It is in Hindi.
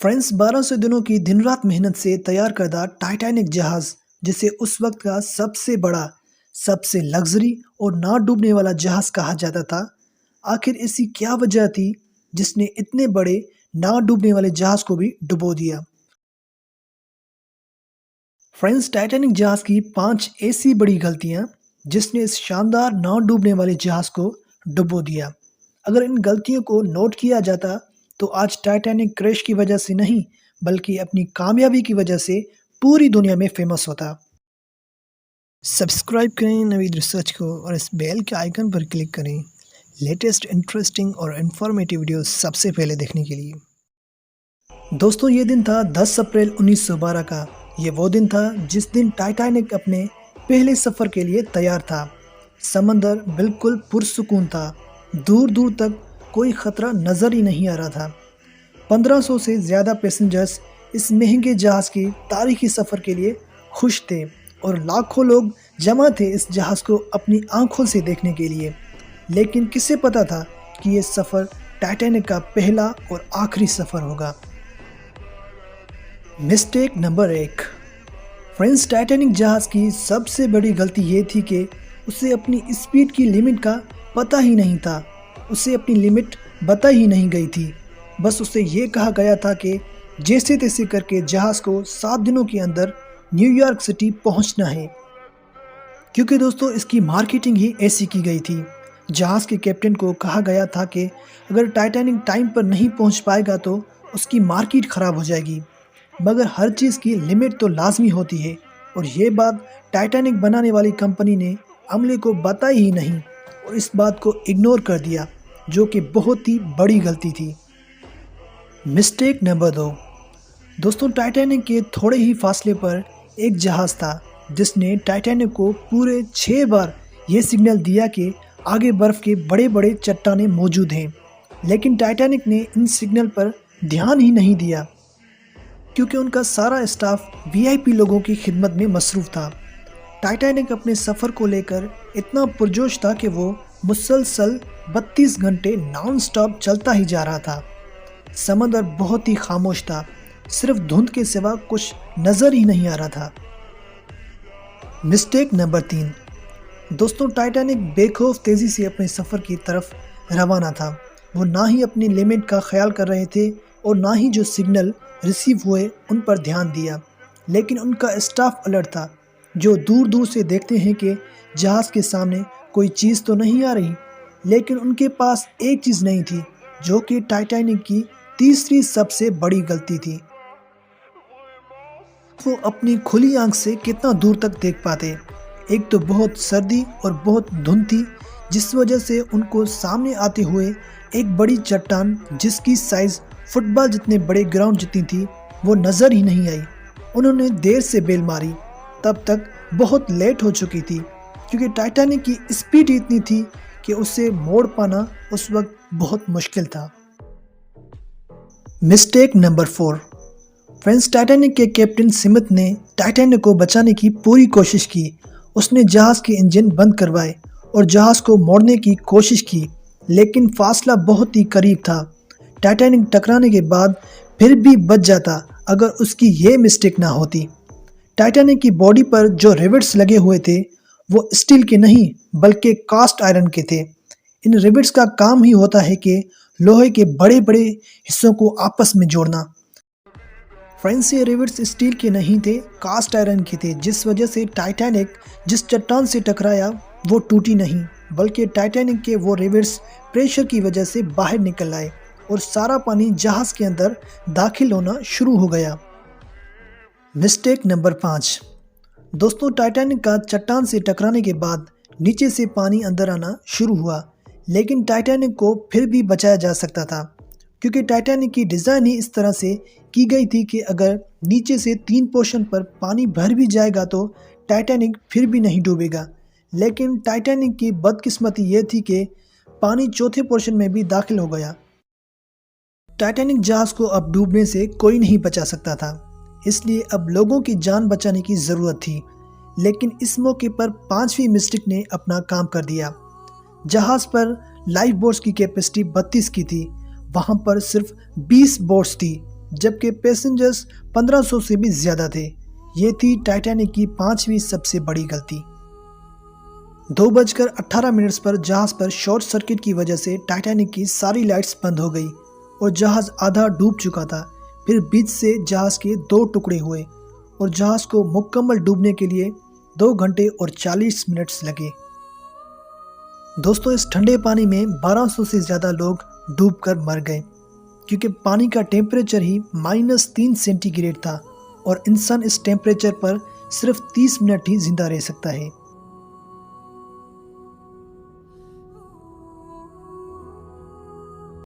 फ्रेंड्स 1200 दिनों की दिन रात मेहनत से तैयार करदा टाइटैनिक जहाज, जिसे उस वक्त का सबसे बड़ा, सबसे लग्जरी और ना डूबने वाला जहाज कहा जाता था। आखिर ऐसी क्या वजह थी जिसने इतने बड़े ना डूबने वाले जहाज को भी डुबो दिया। फ्रेंड्स, टाइटैनिक जहाज की 5 ऐसी बड़ी गलतियां जिसने इस शानदार ना डूबने वाले जहाज को डुबो दिया। अगर इन गलतियों को नोट किया जाता तो आज टाइटैनिक क्रैश की वजह से नहीं, बल्कि अपनी कामयाबी की वजह से पूरी दुनिया में फेमस होता। सब्सक्राइब करें नवीद रिसर्च को और इस बेल के आइकन पर क्लिक करें लेटेस्ट इंटरेस्टिंग और इन्फॉर्मेटिव वीडियोस सबसे पहले देखने के लिए। दोस्तों, ये दिन था 10 अप्रैल 1912 का। ये वो दिन था जिस दिन टाइटैनिक अपने पहले सफ़र के लिए तैयार था। समंदर बिल्कुल पुरसुकून था। दूर दूर तक कोई ख़तरा नज़र ही नहीं आ रहा था। 1500 से ज़्यादा पैसेंजर्स इस महंगे जहाज़ के तारीखी सफ़र के लिए खुश थे और लाखों लोग जमा थे इस जहाज़ को अपनी आंखों से देखने के लिए। लेकिन किसे पता था कि ये सफ़र टाइटैनिक का पहला और आखिरी सफ़र होगा। Mistake number 1। फ्रेंड्स, टाइटैनिक जहाज़ की सबसे बड़ी गलती ये थी कि उसे अपनी स्पीड की लिमिट का पता ही नहीं था। उसे अपनी लिमिट बताई ही नहीं गई थी। बस उसे ये कहा गया था कि जैसे तैसे करके जहाज़ को 7 दिनों के अंदर न्यूयॉर्क सिटी पहुंचना है, क्योंकि दोस्तों इसकी मार्केटिंग ही ऐसी की गई थी। जहाज़ के कैप्टन को कहा गया था कि अगर टाइटैनिक टाइम पर नहीं पहुंच पाएगा तो उसकी मार्केट ख़राब हो जाएगी। मगर हर चीज़ की लिमिट तो लाजमी होती है, और ये बात टाइटैनिक बनाने वाली कंपनी ने अमले को बताई ही नहीं और इस बात को इग्नोर कर दिया, जो कि बहुत ही बड़ी गलती थी। Mistake number 2। दोस्तों, टाइटैनिक के थोड़े ही फासले पर एक जहाज़ था जिसने टाइटैनिक को पूरे 6 बार ये सिग्नल दिया कि आगे बर्फ़ के बड़े बड़े चट्टानें मौजूद हैं। लेकिन टाइटैनिक ने इन सिग्नल पर ध्यान ही नहीं दिया, क्योंकि उनका सारा स्टाफ वीआईपी लोगों की खिदमत में मसरूफ़ था। टाइटैनिक अपने सफ़र को लेकर इतना पुरजोश था कि वो मुसलसल 32 घंटे नॉन स्टॉप चलता ही जा रहा था। समंदर बहुत ही खामोश था, सिर्फ धुंध के सिवा कुछ नज़र ही नहीं आ रहा था। Mistake number 3। दोस्तों, टाइटैनिक बेखौफ तेज़ी से अपने सफ़र की तरफ रवाना था। वो ना ही अपनी लिमिट का ख्याल कर रहे थे और ना ही जो सिग्नल रिसीव हुए उन पर ध्यान दिया। लेकिन उनका स्टाफ अलर्ट था, जो दूर दूर से देखते हैं कि जहाज़ के सामने कोई चीज़ तो नहीं आ रही। लेकिन उनके पास एक चीज़ नहीं थी, जो कि टाइटैनिक की तीसरी सबसे बड़ी गलती थी। वो अपनी खुली आंख से कितना दूर तक देख पाते। एक तो बहुत सर्दी और बहुत धुंध थी, जिस वजह से उनको सामने आते हुए एक बड़ी चट्टान जिसकी साइज़ फुटबॉल जितने बड़े ग्राउंड जितनी थी, वो नज़र ही नहीं आई। उन्होंने देर से बेल मारी, तब तक बहुत लेट हो चुकी थी, क्योंकि टाइटैनिक की स्पीड इतनी थी कि उसे मोड़ पाना उस वक्त बहुत मुश्किल था। Mistake number 4। फ्रेंड्स, टाइटैनिक के कैप्टन स्मिथ ने टाइटैनिक को बचाने की पूरी कोशिश की। उसने जहाज़ के इंजन बंद करवाए और जहाज़ को मोड़ने की कोशिश की, लेकिन फासला बहुत ही करीब था। टाइटैनिक टकराने के बाद फिर भी बच जाता अगर उसकी ये मिस्टेक ना होती। टाइटैनिक की बॉडी पर जो रिवेट्स लगे हुए थे वो स्टील के नहीं बल्कि कास्ट आयरन के थे। इन रिवेट्स का काम ही होता है कि लोहे के बड़े बड़े हिस्सों को आपस में जोड़ना। फ्रेंड्स, ये रिवेट्स स्टील के नहीं थे, कास्ट आयरन के थे, जिस वजह से टाइटैनिक जिस चट्टान से टकराया वो टूटी नहीं, बल्कि टाइटैनिक के वो रिवेट्स प्रेशर की वजह से बाहर निकल आए और सारा पानी जहाज़ के अंदर दाखिल होना शुरू हो गया। Mistake number 5। दोस्तों, टाइटैनिक का चट्टान से टकराने के बाद नीचे से पानी अंदर आना शुरू हुआ, लेकिन टाइटैनिक को फिर भी बचाया जा सकता था, क्योंकि टाइटैनिक की डिज़ाइन ही इस तरह से की गई थी कि अगर नीचे से 3 पोर्शन पर पानी भर भी जाएगा तो टाइटैनिक फिर भी नहीं डूबेगा। लेकिन टाइटैनिक की बदकिस्मती ये थी कि पानी चौथे पोर्शन में भी दाखिल हो गया। टाइटैनिक जहाज़ को अब डूबने से कोई नहीं बचा सकता था, इसलिए अब लोगों की जान बचाने की ज़रूरत थी। लेकिन इस मौके पर 5वीं मिस्टेक ने अपना काम कर दिया। जहाज़ पर लाइफ बोट्स की कैपेसिटी 32 की थी, वहाँ पर सिर्फ 20 बोट्स थी, जबकि पैसेंजर्स 1500 से भी ज़्यादा थे। ये थी टाइटैनिक की 5वीं सबसे बड़ी गलती। 2:18 पर जहाज़ पर शॉर्ट सर्किट की वजह से टाइटैनिक की सारी लाइट्स बंद हो गई और जहाज़ आधा डूब चुका था। फिर बीच से जहाज़ के 2 टुकड़े हुए और जहाज़ को मुकम्मल डूबने के लिए 2 घंटे और 40 मिनट्स लगे। दोस्तों, इस ठंडे पानी में 1200 से ज़्यादा लोग डूबकर मर गए क्योंकि पानी का टेम्परेचर ही -3 सेंटीग्रेड था और इंसान इस टेम्परेचर पर सिर्फ 30 मिनट ही जिंदा रह सकता है।